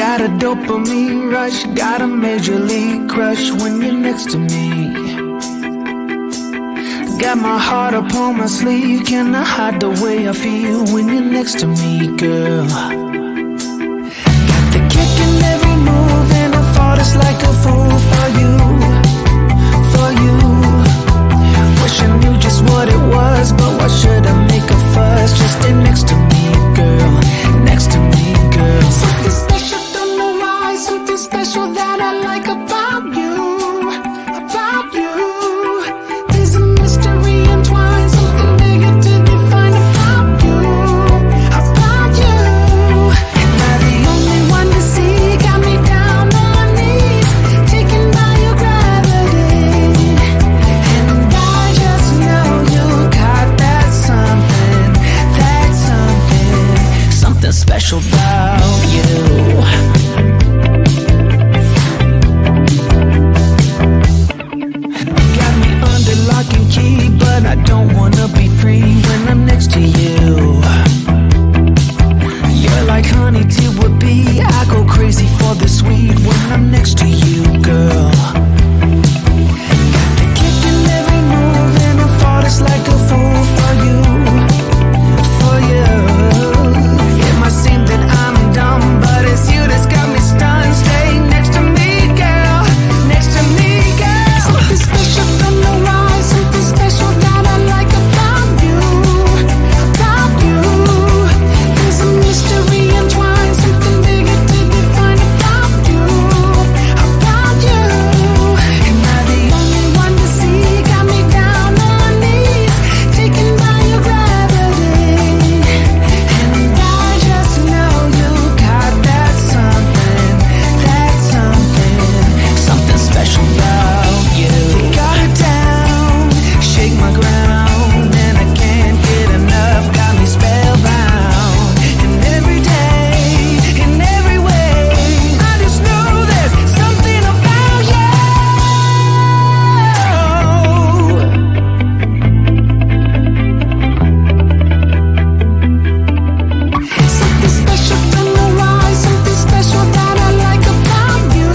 Got a dopamine rush, got a major league crush when you're next to me. Got my heart upon my sleeve, can I hide the way I feel when you're next to me, girl? Got the kick in every move and I fought just like a fool for you, for you. Wish I knew just what it was, but why should I make a fuss? Just stay next to me, girl, next to me, girl. Something special, don't know why, something special that I like about you, about you. There's a mystery entwined, something bigger to define about you, about you. Am I the only one to see? Got me down on my knees, taken by your gravity. And I just know you got that something, something special about you. Got me under lock and key, but I don't wanna be free when I'm next to you. You're like honey to a bee, I go crazy for the sweet when I'm next to you, girl. Got the kick in every move and I fought just like a fool for you, for you. It might seem that I'm dumb, but it's you that's got me stunned. Stay next to me, girl, next to me, girl. Something special, don't know why, something special that I like about you, about you. There's a mystery entwined, something bigger to define about you, about you. Am I the only one to see? Got me down on my knees, taken by your gravity. And I just know you got that something, something special about you. You got it down, shake my ground, and I can't get enough, got me spellbound. And every day, in every way, I just know there's something about you. Something special, don't know why, something special that I like about you,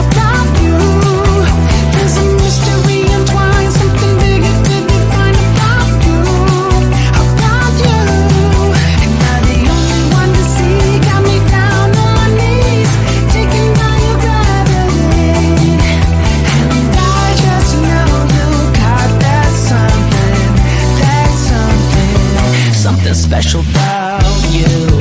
about you. There's a mystery entwined, something bigger to define about you, about you. Am I the only one to see? Got me down on my knees, taken by your gravity. And I just know you got that something, something special about you.